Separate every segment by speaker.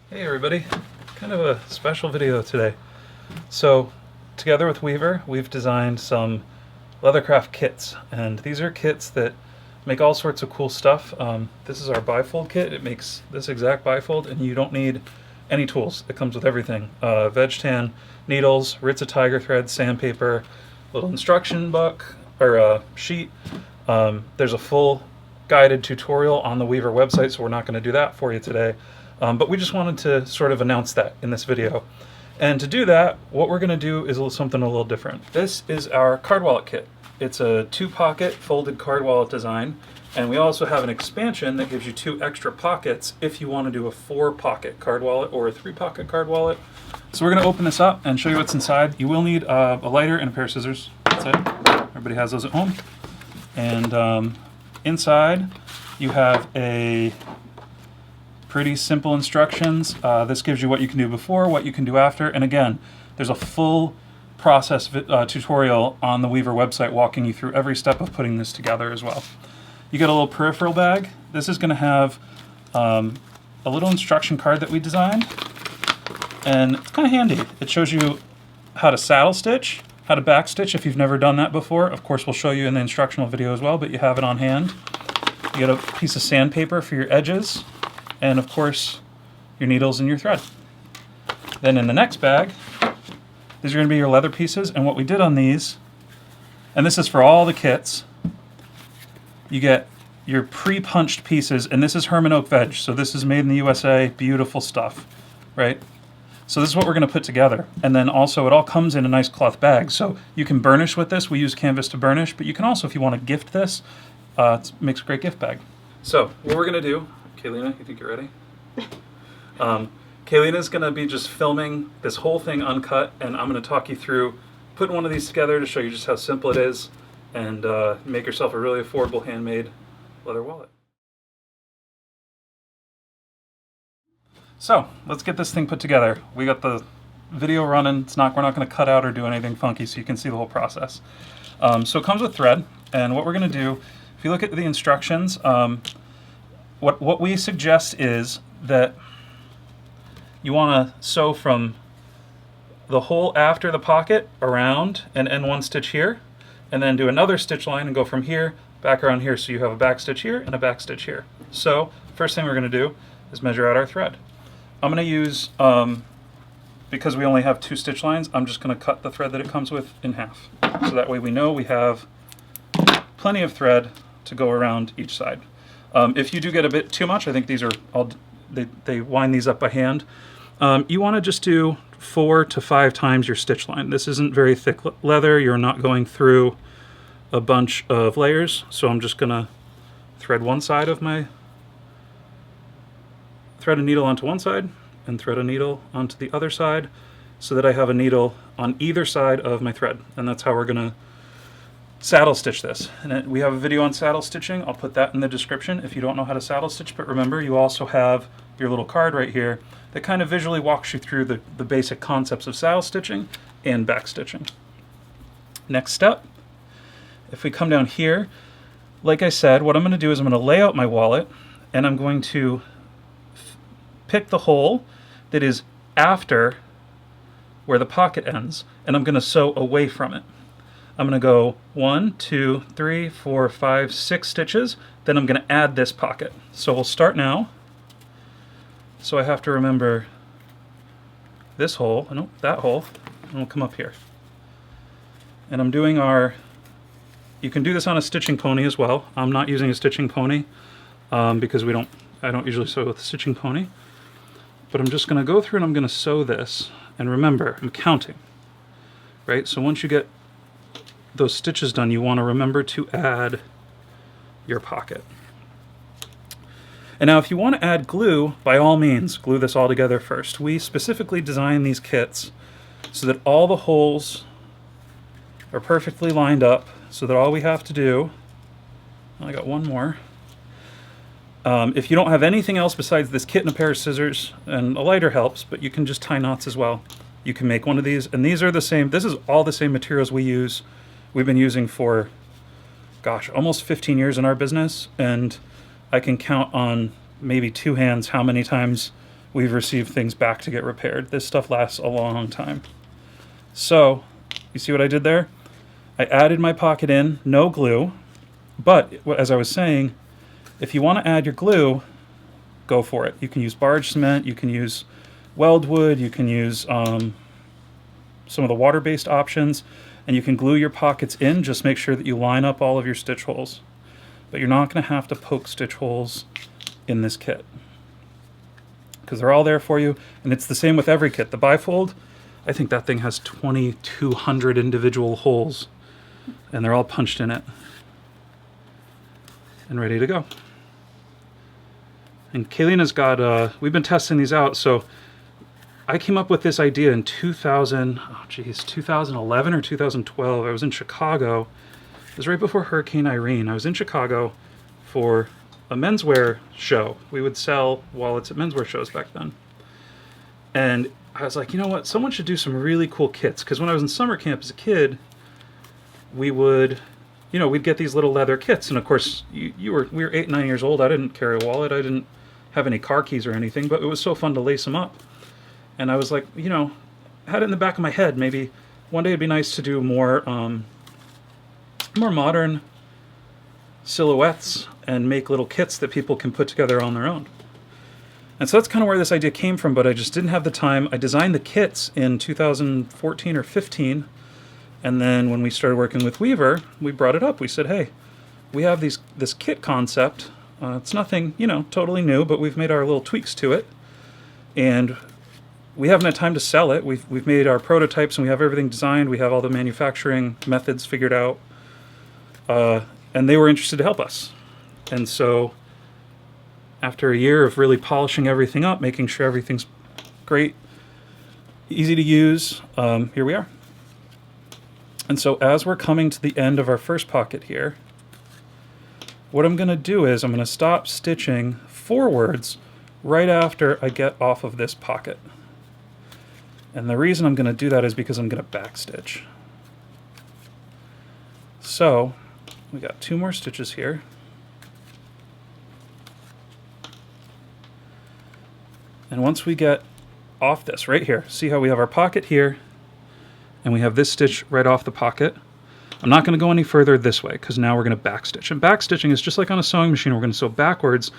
Speaker 1: Hey everybody, kind of a special video today. So together with Weaver, we've designed some leathercraft kits, and these are kits that make all sorts of cool stuff. This is our bifold kit. It makes this exact bifold, and you don't need any tools. It comes with everything. Veg tan, needles, Ritza Tiger thread, sandpaper, little instruction book, or sheet. There's a full guided tutorial on the Weaver website, so we're not going to do that for you today. But we just wanted to sort of announce that in this video. And to do that, what we're going to do is something a little different. This is our card wallet kit. It's a 2-pocket folded card wallet design, and we also have an expansion that gives you 2 extra pockets if you want to do a 4-pocket card wallet or a 3-pocket card wallet. So we're going to open this up and show you what's inside. You will need a lighter and a pair of scissors. That's it. Everybody has those at home. And inside you have a pretty simple instructions. This gives you what you can do before, what you can do after, and again, there's a full process tutorial on the Weaver website walking you through every step of putting this together as well. You get a little peripheral bag. This is going to have a little instruction card that we designed, and it's kind of handy. It shows you how to saddle stitch, how to back stitch if you've never done that before. Of course, we'll show you in the instructional video as well, but you have it on hand. You get a piece of sandpaper for your edges, and of course your needles and your thread. Then in the next bag, these are going to be your leather pieces, and what we did on these, and this is for all the kits, you get your pre-punched pieces, and this is Hermann oak veg, so this is made in the USA, beautiful stuff, right? So this is what we're going to put together, and then also it all comes in a nice cloth bag, so you can burnish with this. We use canvas to burnish, but you can also, if you want to gift this, it makes a great gift bag. So what we're going to do, Kaylina, you think you're ready? Kaylina's going to be just filming this whole thing uncut, and I'm going to talk you through putting one of these together to show you just how simple it is, and make yourself a really affordable handmade leather wallet. So let's get this thing put together. We got the video running. We're not going to cut out or do anything funky, so you can see the whole process. So it comes with thread, and what we're going to do, if you look at the instructions, what we suggest is that you want to sew from the hole after the pocket around and end one stitch here, and then do another stitch line and go from here back around here, so you have a back stitch here and a back stitch here. So first thing we're going to do is measure out our thread. I'm going to use, because we only have 2 stitch lines, I'm just going to cut the thread that it comes with in half, so that way we know we have plenty of thread to go around each side. If you do get a bit too much, I think these are all, they wind these up by hand. You want to just do 4 to 5 times your stitch line. This isn't very thick leather. You're not going through a bunch of layers, so I'm just going to thread one side of my, thread a needle onto one side and thread a needle onto the other side, so that I have a needle on either side of my thread, and that's how we're going to saddle stitch this. And we have a video on saddle stitching. I'll put that in the description if you don't know how to saddle stitch, but remember, you also have your little card right here that kind of visually walks you through the basic concepts of saddle stitching and back stitching. Next step, if we come down here, like I said, what I'm going to do is I'm going to lay out my wallet, and I'm going to pick the hole that is after where the pocket ends, and I'm going to sew away from it. I'm going to go 1, 2, 3, 4, 5, 6 stitches, then I'm going to add this pocket. So we'll start now. So I have to remember this hole, no, that hole, and we'll come up here. And I'm doing our, you can do this on a stitching pony as well. I'm not using a stitching pony because I don't usually sew with a stitching pony. But I'm just going to go through and I'm going to sew this. And remember, I'm counting, right? So once you get those stitches done, you want to remember to add your pocket. And now if you want to add glue, by all means, glue this all together first. We specifically designed these kits so that all the holes are perfectly lined up, so that all we have to do, I got one more. If you don't have anything else besides this kit and a pair of scissors, and a lighter helps, but you can just tie knots as well. You can make one of these, and these are the same, this is all the same materials we've been using for, gosh, almost 15 years in our business, and I can count on maybe 2 hands how many times we've received things back to get repaired. This stuff lasts a long time. So, you see what I did there? I added my pocket in, no glue, but as I was saying, if you want to add your glue, go for it. You can use barge cement, you can use weldwood, you can use some of the water-based options, and you can glue your pockets in. Just make sure that you line up all of your stitch holes. But you're not going to have to poke stitch holes in this kit, because they're all there for you, and it's the same with every kit. The bifold, I think that thing has 2,200 individual holes, and they're all punched in it and ready to go. And Kaylina's got, we've been testing these out, so I came up with this idea in 2011 or 2012. I was in Chicago. It was right before Hurricane Irene. I was in Chicago for a menswear show. We would sell wallets at menswear shows back then. And I was like, you know what? Someone should do some really cool kits. Because when I was in summer camp as a kid, we would, you know, we'd get these little leather kits. And of course, we were 8, 9 years old. I didn't carry a wallet. I didn't have any car keys or anything. But it was so fun to lace them up. And I was like, you know, had it in the back of my head. Maybe one day it'd be nice to do more modern silhouettes and make little kits that people can put together on their own. And so that's kind of where this idea came from, but I just didn't have the time. I designed the kits in 2014 or 15, and then when we started working with Weaver, we brought it up. We said, hey, we have this kit concept. It's nothing, you know, totally new, but we've made our little tweaks to it, and we haven't had time to sell it. We've made our prototypes, and we have everything designed. We have all the manufacturing methods figured out, and they were interested to help us. And so after a year of really polishing everything up, making sure everything's great, easy to use, here we are. And so as we're coming to the end of our first pocket here, what I'm going to do is I'm going to stop stitching forwards right after I get off of this pocket. And the reason I'm going to do that is because I'm going to backstitch. So we got 2 more stitches here. And once we get off this right here, see how we have our pocket here, and we have this stitch right off the pocket. I'm not going to go any further this way, because now we're going to backstitch. And backstitching is just like on a sewing machine. We're going to sew backwards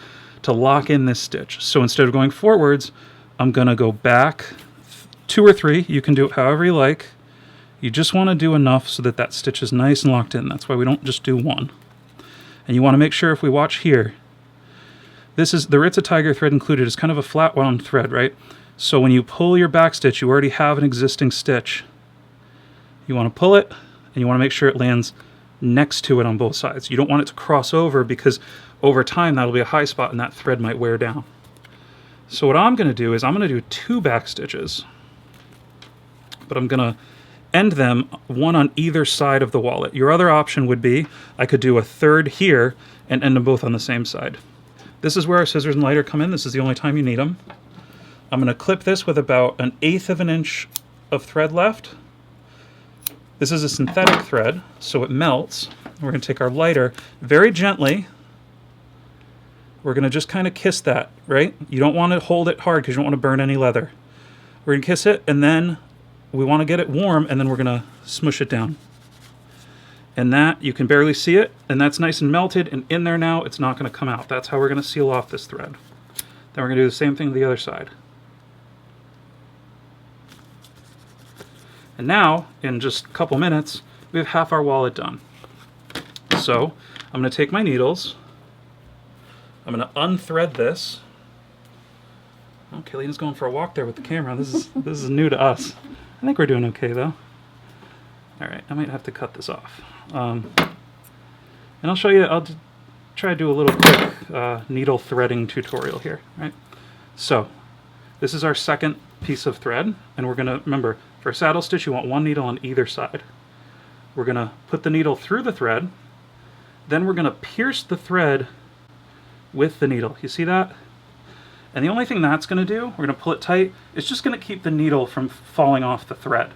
Speaker 1: to lock in this stitch. So instead of going forwards, I'm going to go back 2 or 3. You can do it however you like. You just want to do enough so that that stitch is nice and locked in. That's why we don't just do 1. And you want to make sure, if we watch here, this is the Ritza Tiger thread included. Is kind of a flat wound thread, right? So when you pull your back stitch, you already have an existing stitch. You want to pull it, and you want to make sure it lands next to it on both sides. You don't want it to cross over, because over time that'll be a high spot and that thread might wear down. So what I'm going to do is I'm going to do 2 back stitches, but I'm going to end them one on either side of the wallet. Your other option would be I could do a 3rd here and end them both on the same side. This is where our scissors and lighter come in. This is the only time you need them. I'm going to clip this with about 1/8 of an inch of thread left. This is a synthetic thread, so it melts. We're going to take our lighter very gently. We're going to just kind of kiss that, right? You don't want to hold it hard because you don't want to burn any leather. We're going to kiss it, and then we want to get it warm, and then we're going to smush it down. And that, you can barely see it, and that's nice and melted, and in there now, it's not going to come out. That's how we're going to seal off this thread. Then we're going to do the same thing to the other side. And now, in just a couple minutes, we have half our wallet done. So, I'm going to take my needles, I'm going to unthread this. Oh, Kaylina's going for a walk there with the camera. This is new to us. I think we're doing okay, though. All right, I might have to cut this off. And I'll show you, I'll try to do a little quick needle threading tutorial here, right? So, this is our second piece of thread, and we're going to, remember, for a saddle stitch, you want 1 needle on either side. We're going to put the needle through the thread, then we're going to pierce the thread with the needle. You see that? And the only thing that's going to do, we're going to pull it tight, it's just going to keep the needle from falling off the thread.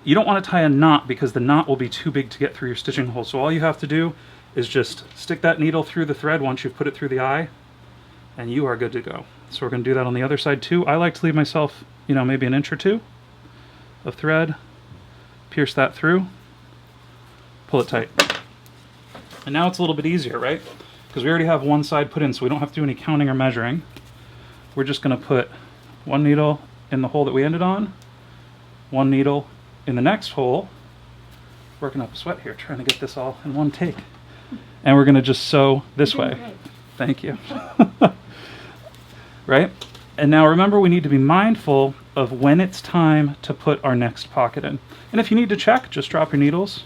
Speaker 1: You don't want to tie a knot because the knot will be too big to get through your stitching hole. So all you have to do is just stick that needle through the thread once you've put it through the eye, and you are good to go. So we're going to do that on the other side too. I like to leave myself, you know, maybe an inch or two of thread, pierce that through, pull it tight. And now it's a little bit easier, right? Because we already have one side put in, so we don't have to do any counting or measuring. We're just going to put one needle in the hole that we ended on, one needle in the next hole. Working up a sweat here, trying to get this all in one take. And we're going to just sew this way.
Speaker 2: Great.
Speaker 1: Thank you. Right? And now remember, we need to be mindful of when it's time to put our next pocket in. And if you need to check, just drop your needles,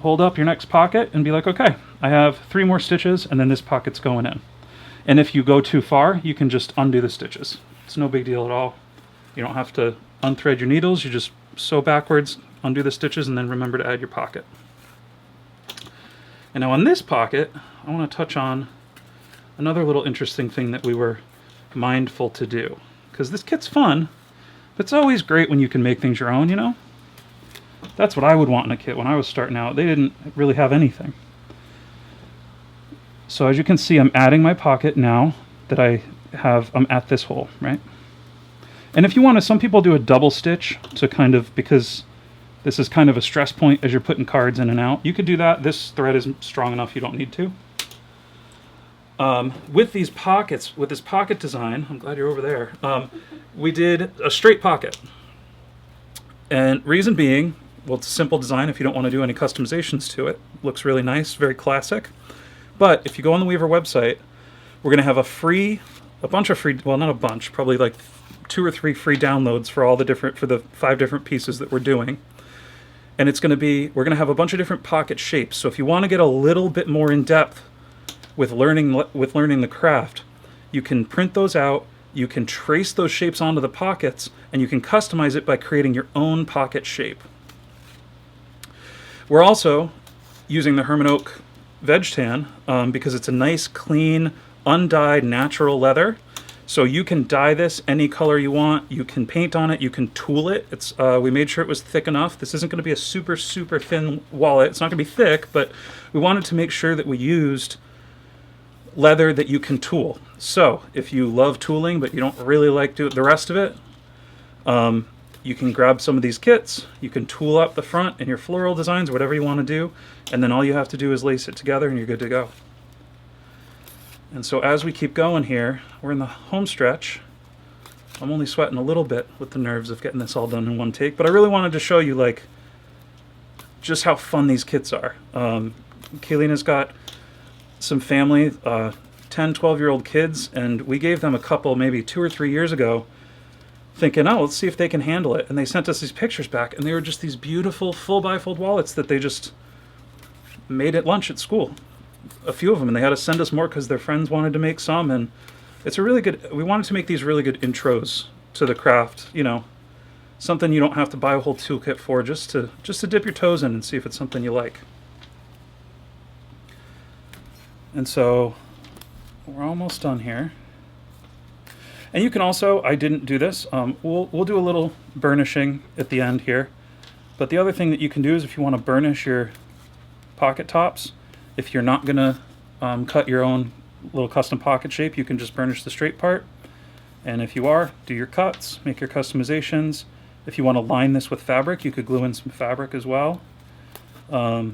Speaker 1: hold up your next pocket, and be like, okay, I have 3 more stitches, and then this pocket's going in. And if you go too far, you can just undo the stitches. It's no big deal at all. You don't have to unthread your needles. You just sew backwards, undo the stitches, and then remember to add your pocket. And now on this pocket, I want to touch on another little interesting thing that we were mindful to do. Because this kit's fun, but it's always great when you can make things your own, you know? That's what I would want in a kit when I was starting out. They didn't really have anything. So as you can see, I'm adding my pocket now that I'm at this hole, right? And if you want to, some people do a double stitch to kind of, because this is kind of a stress point as you're putting cards in and out. You could do that. This thread is strong enough, you don't need to. With these pockets, with this pocket design, I'm glad you're over there, we did a straight pocket. And reason being, well, it's a simple design if you don't want to do any customizations to it. Looks really nice, very classic. But if you go on the Weaver website, we're going to have a bunch of free, well, not a bunch, probably like 2 or 3 free downloads for all the different, for the 5 different pieces that we're doing. And it's going to be, we're going to have a bunch of different pocket shapes. So if you want to get a little bit more in depth with learning the craft, you can print those out, you can trace those shapes onto the pockets, and you can customize it by creating your own pocket shape. We're also using the Hermann Oak Veg Tan because it's a nice, clean, undyed, natural leather. So you can dye this any color you want. You can paint on it. You can tool it. We made sure it was thick enough. This isn't going to be a super, super thin wallet. It's not going to be thick, but we wanted to make sure that we used leather that you can tool. So if you love tooling, but you don't really like the rest of it, you can grab some of these kits. You can tool up the front in your floral designs, whatever you want to do, and then all you have to do is lace it together and you're good to go. And so as we keep going here, we're in the home stretch. I'm only sweating a little bit with the nerves of getting this all done in one take, but I really wanted to show you like just how fun these kits are. Kaylina's got some family, 10, 12-year-old kids, and we gave them a couple maybe 2 or 3 years ago thinking, oh, let's see if they can handle it. And they sent us these pictures back, and they were just these beautiful full bifold wallets that they just made at lunch at school. A few of them, and they had to send us more because their friends wanted to make some, and it's a really good, we wanted to make these really good intros to the craft, you know, something you don't have to buy a whole toolkit for, just to dip your toes in and see if it's something you like. And so we're almost done here. And you can also, I didn't do this, we'll do a little burnishing at the end here, but the other thing that you can do is if you want to burnish your pocket tops, if you're not going to cut your own little custom pocket shape, you can just burnish the straight part. And if you are, do your cuts, make your customizations. If you want to line this with fabric, you could glue in some fabric as well. But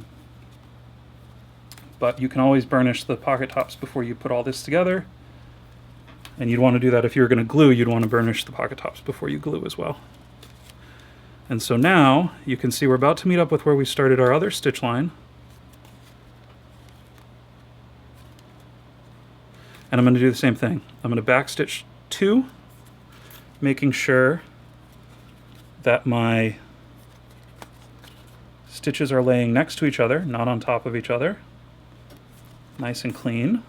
Speaker 1: you can always burnish the pocket tops before you put all this together. And you'd want to do that if you were going to glue, you'd want to burnish the pocket tops before you glue as well. And so now you can see we're about to meet up with where we started our other stitch line. And I'm going to do the same thing. I'm going to backstitch 2, making sure that my stitches are laying next to each other, not on top of each other. Nice and clean.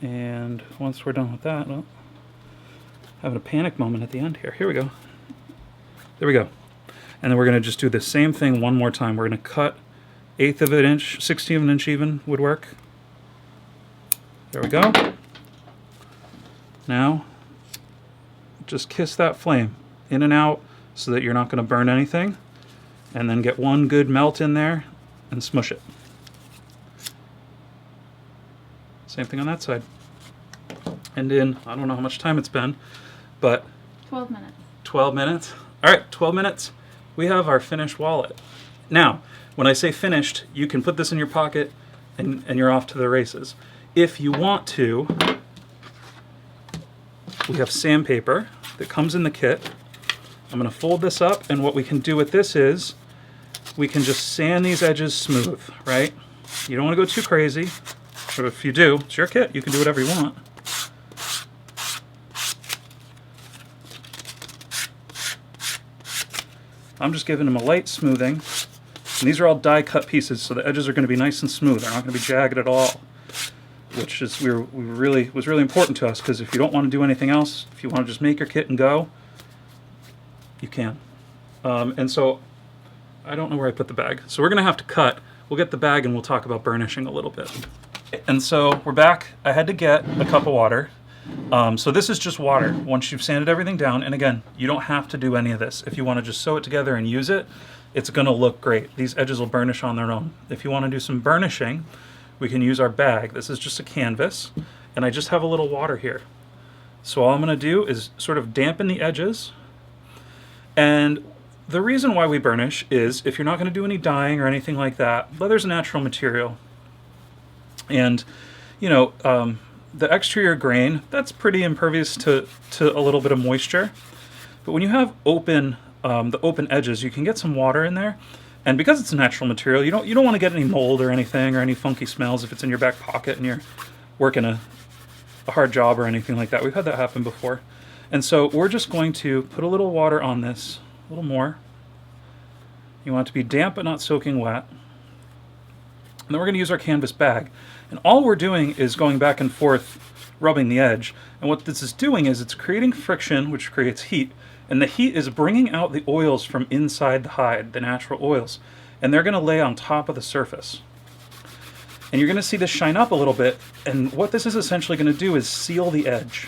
Speaker 1: And once we're done with that, well, having a panic moment at the end here. Here we go. There we go. And then we're going to just do the same thing one more time. We're going to cut 1/8 of an inch, 1/16 of an inch even would work. There we go. Now, just kiss that flame in and out so that you're not going to burn anything. And then get one good melt in there and smush it. Same thing on that side. And in, I don't know how much time it's been, but
Speaker 2: 12 minutes.
Speaker 1: 12 minutes. All right, 12 minutes. We have our finished wallet. Now, when I say finished, you can put this in your pocket and you're off to the races. If you want to, we have sandpaper that comes in the kit. I'm going to fold this up, and what we can do with this is we can just sand these edges smooth, right? You don't want to go too crazy, but if you do, it's your kit. You can do whatever you want. I'm just giving them a light smoothing. And these are all die cut pieces, so the edges are going to be nice and smooth. They're not going to be jagged at all, which is was really important to us, because if you don't want to do anything else, if you want to just make your kit and go, you can. And so I don't know where I put the bag, so we're going to have to cut. We'll get the bag and we'll talk about burnishing a little bit. And so we're back. I had to get a cup of water. So this is just water once you've sanded everything down. And again, you don't have to do any of this. If you want to just sew it together and use it, it's going to look great. These edges will burnish on their own. If you want to do some burnishing, we can use our bag. This is just a canvas, and I just have a little water here. So all I'm going to do is sort of dampen the edges. And the reason why we burnish is if you're not going to do any dyeing or anything like that, leather's a natural material. And, you know, the exterior grain, that's pretty impervious to a little bit of moisture. But when you have the open edges, you can get some water in there. And because it's a natural material, you don't want to get any mold or anything, or any funky smells if it's in your back pocket and you're working a hard job or anything like that. We've had that happen before. And so we're just going to put a little water on this, a little more. You want it to be damp but not soaking wet. And then we're going to use our canvas bag. And all we're doing is going back and forth, rubbing the edge. And what this is doing is it's creating friction, which creates heat. And the heat is bringing out the oils from inside the hide, the natural oils. And they're going to lay on top of the surface. And you're going to see this shine up a little bit. And what this is essentially going to do is seal the edge.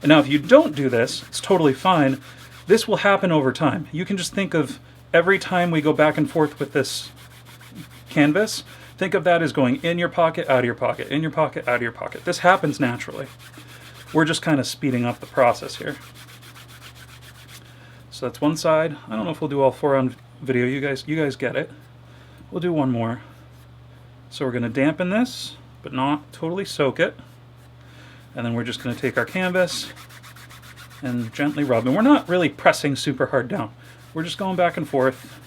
Speaker 1: And now if you don't do this, it's totally fine. This will happen over time. You can just think of every time we go back and forth with this canvas, think of that as going in your pocket, out of your pocket, in your pocket, out of your pocket. This happens naturally. We're just kind of speeding up the process here. So that's one side. I don't know if we'll do all four on video. You guys get it. We'll do one more. So we're going to dampen this, but not totally soak it. And then we're just going to take our canvas and gently rub. And we're not really pressing super hard down. We're just going back and forth.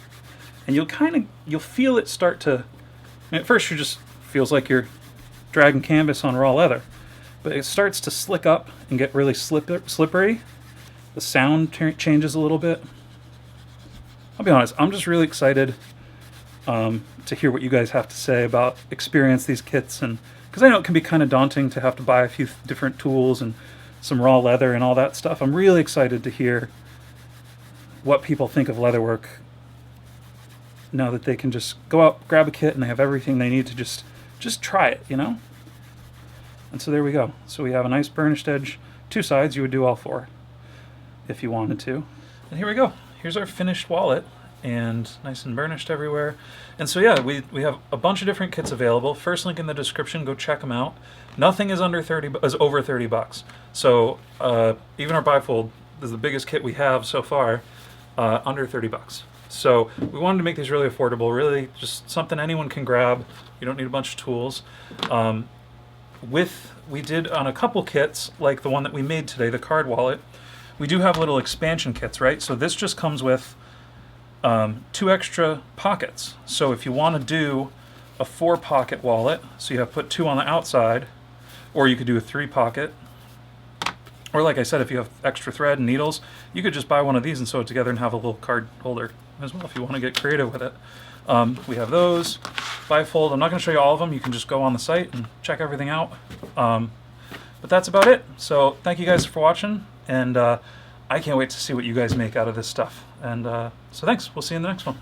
Speaker 1: And you'll feel it start to, at first you just feels like you're dragging canvas on raw leather. But it starts to slick up and get really slippery. The sound changes a little bit. I'll be honest, I'm just really excited to hear what you guys have to say about experience these kits, and because I know it can be kind of daunting to have to buy a few different tools and some raw leather and all that stuff. I'm really excited to hear what people think of leatherwork now that they can just go out, grab a kit, and they have everything they need to just try it, you know? And so there we go. So we have a nice burnished edge, two sides. You would do all four if you wanted to. And here we go. Here's our finished wallet, and nice and burnished everywhere. And so yeah, we have a bunch of different kits available. First link in the description, go check them out. Nothing is over 30 bucks. So even our bifold is the biggest kit we have so far, under 30 bucks. So we wanted to make these really affordable, really just something anyone can grab. You don't need a bunch of tools. We did on a couple kits, like the one that we made today, the card wallet, we do have little expansion kits, right? So this just comes with 2 extra pockets. So if you want to do a 4-pocket wallet, so you have put 2 on the outside, or you could do a 3-pocket, or like I said, if you have extra thread and needles, you could just buy one of these and sew it together and have a little card holder as well if you want to get creative with it. We have those, bifold. I'm not going to show you all of them. You can just go on the site and check everything out. But that's about it. So thank you guys for watching, and I can't wait to see what you guys make out of this stuff. And so thanks. We'll see you in the next one.